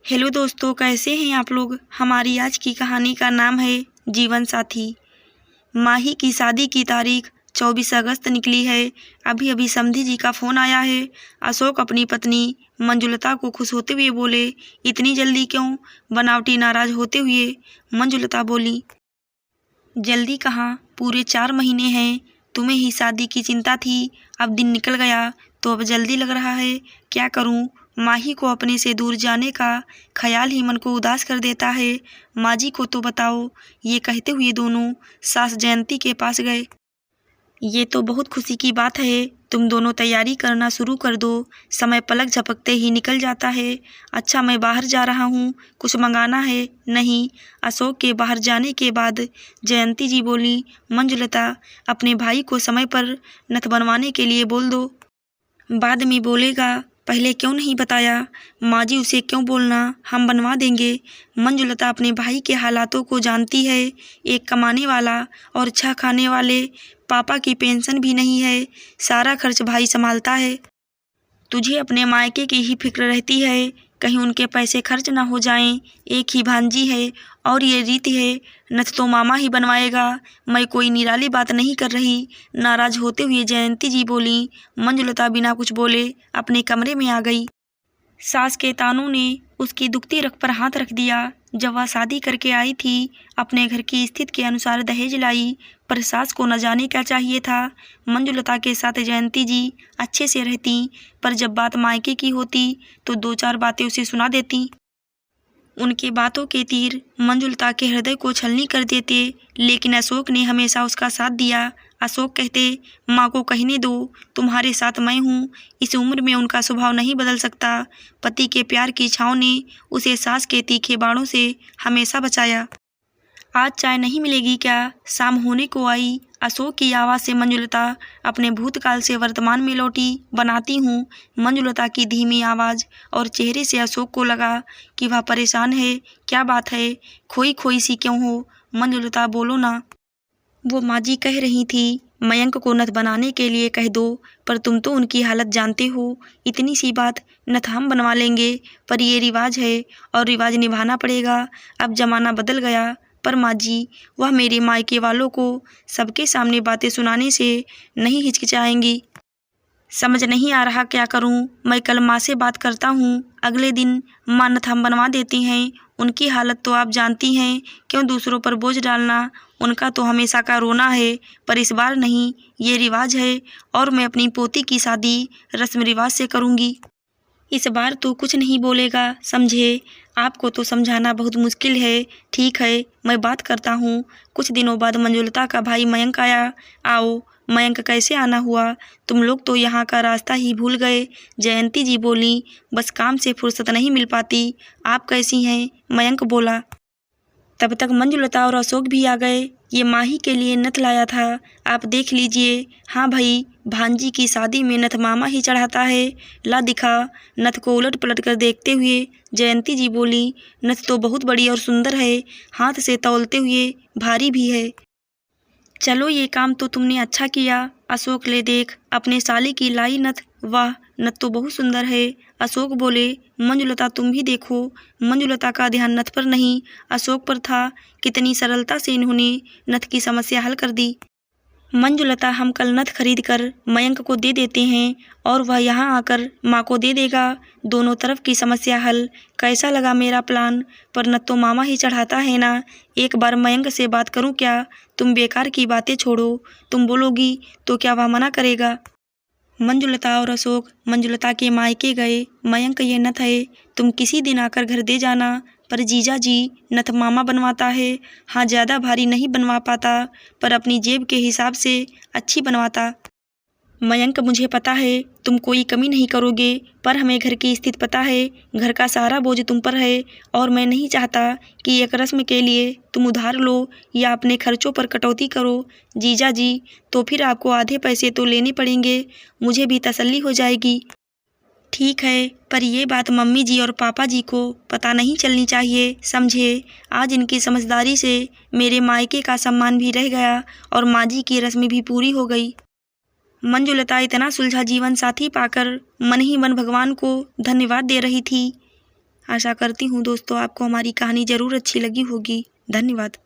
Hello दोस्तों, कैसे हैं आप लोग। हमारी आज की कहानी का नाम है जीवन साथी। माही की शादी की तारीख 24 अगस्त निकली है। अभी अभी समधी जी का फ़ोन आया है। अशोक अपनी पत्नी मंजुलता को खुश होते हुए बोले, इतनी जल्दी क्यों। बनावटी नाराज होते हुए मंजुलता बोली, जल्दी कहाँ, पूरे 4 महीने हैं। तुम्हें ही शादी की चिंता थी, अब दिन निकल गया तो अब जल्दी लग रहा है। क्या करूं, माही को अपने से दूर जाने का ख्याल ही मन को उदास कर देता है। माँ जी को तो बताओ। ये कहते हुए दोनों सास जयंती के पास गए। ये तो बहुत खुशी की बात है, तुम दोनों तैयारी करना शुरू कर दो। समय पलक झपकते ही निकल जाता है। अच्छा, मैं बाहर जा रहा हूँ, कुछ मंगाना है। नहीं। अशोक के बाहर जाने के बाद जयंती जी बोली, मंजुलता अपने भाई को समय पर नथ बनवाने के लिए बोल दो। बाद में बोलेगा, पहले क्यों नहीं बताया। माँ जी, उसे क्यों बोलना, हम बनवा देंगे। मंजुलता अपने भाई के हालातों को जानती है। एक कमाने वाला और अच्छा खाने वाले, पापा की पेंशन भी नहीं है, सारा खर्च भाई संभालता है। तुझे अपने मायके की ही फिक्र रहती है, कहीं उनके पैसे खर्च ना हो जाएं। एक ही भांजी है और ये रीति है, नथ तो मामा ही बनवाएगा। मैं कोई निराली बात नहीं कर रही। नाराज होते हुए जयंती जी बोली। मंजुलता बिना कुछ बोले अपने कमरे में आ गई। सास के तानों ने उसकी दुखती रग पर हाथ रख दिया। जब वह शादी करके आई थी, अपने घर की स्थिति के अनुसार दहेज लाई, पर सास को न जाने क्या चाहिए था। मंजुलता के साथ जयंती जी अच्छे से रहती, पर जब बात मायके की होती तो 2-4 बातें उसे सुना देती। उनकी बातों के तीर मंजुलता के हृदय को छलनी कर देते, लेकिन अशोक ने हमेशा उसका साथ दिया। अशोक कहते, माँ को कहने दो, तुम्हारे साथ मैं हूँ। इस उम्र में उनका स्वभाव नहीं बदल सकता। पति के प्यार की छाँव ने उसे सास के तीखे बाणों से हमेशा बचाया। आज चाय नहीं मिलेगी क्या, शाम होने को आई। अशोक की आवाज़ से मंजुलता अपने भूतकाल से वर्तमान में लौटी। बनाती हूँ। मंजुलता की धीमी आवाज़ और चेहरे से अशोक को लगा कि वह परेशान है। क्या बात है, खोई खोई सी क्यों हो। मंजुलता, बोलो ना। वो माँ जी कह रही थी, मयंक को नथ बनाने के लिए कह दो, पर तुम तो उनकी हालत जानते हो। इतनी सी बात, नथ हम बनवा लेंगे, पर ये रिवाज है और रिवाज निभाना पड़ेगा। अब जमाना बदल गया। पर माँ जी, वह मेरे मायके वालों को सबके सामने बातें सुनाने से नहीं हिचकिचाएंगी। समझ नहीं आ रहा क्या करूं। मैं कल माँ से बात करता हूँ। अगले दिन माँ नथ हम बनवा देती हैं। उनकी हालत तो आप जानती हैं, क्यों दूसरों पर बोझ डालना। उनका तो हमेशा का रोना है, पर इस बार नहीं। ये रिवाज है और मैं अपनी पोती की शादी रस्म रिवाज से करूँगी। इस बार तो कुछ नहीं बोलेगा, समझे। आपको तो समझाना बहुत मुश्किल है। ठीक है, मैं बात करता हूँ। कुछ दिनों बाद मंजुलता का भाई मयंक आया। आओ। मयंक, कैसे आना हुआ, तुम लोग तो यहाँ का रास्ता ही भूल गए। जयंती जी बोली, बस काम से फुर्सत नहीं मिल पाती। आप कैसी हैं, मयंक बोला। तब तक मंजुलता और अशोक भी आ गए। ये माही के लिए नथ लाया था, आप देख लीजिए। हाँ भाई, भांजी की शादी में नथ मामा ही चढ़ाता है। ला दिखा। नथ को उलट पलट कर देखते हुए जयंती जी बोली, नथ तो बहुत बड़ी और सुंदर है, हाथ से तौलते हुए भारी भी है। चलो, ये काम तो तुमने अच्छा किया। अशोक, ले देख, अपने साली की लाई नथ। वाह, नथ तो बहुत सुंदर है। अशोक बोले, मंजुलता तुम भी देखो। मंजुलता का ध्यान नथ पर नहीं, अशोक पर था। कितनी सरलता से इन्होंने नथ की समस्या हल कर दी। मंजुलता, हम कल नथ खरीद कर मयंक को दे देते हैं और वह यहाँ आकर माँ को दे देगा। दोनों तरफ की समस्या हल। कैसा लगा मेरा प्लान। पर नथ तो मामा ही चढ़ाता है ना। एक बार मयंक से बात करूँ क्या। तुम बेकार की बातें छोड़ो, तुम बोलोगी तो क्या वह मना करेगा। मंजुलता और अशोक मंजुलता के मायके गए। मयंक, ये नथ है, तुम किसी दिन आकर घर दे जाना। पर जीजा जी, नथ मामा बनवाता है। हाँ, ज़्यादा भारी नहीं बनवा पाता, पर अपनी जेब के हिसाब से अच्छी बनवाता। मयंक, मुझे पता है तुम कोई कमी नहीं करोगे, पर हमें घर की स्थिति पता है। घर का सारा बोझ तुम पर है और मैं नहीं चाहता कि एक रस्म के लिए तुम उधार लो या अपने खर्चों पर कटौती करो। जीजा जी, तो फिर आपको आधे पैसे तो लेने पड़ेंगे, मुझे भी तसल्ली हो जाएगी। ठीक है, पर ये बात मम्मी जी और पापा जी को पता नहीं चलनी चाहिए, समझे। आज इनकी समझदारी से मेरे मायके का सम्मान भी रह गया और माँ जी की रस्म भी पूरी हो गई। मंजुलता इतना सुलझा जीवन साथी पाकर मन ही मन भगवान को धन्यवाद दे रही थी। आशा करती हूँ दोस्तों आपको हमारी कहानी ज़रूर अच्छी लगी होगी। धन्यवाद।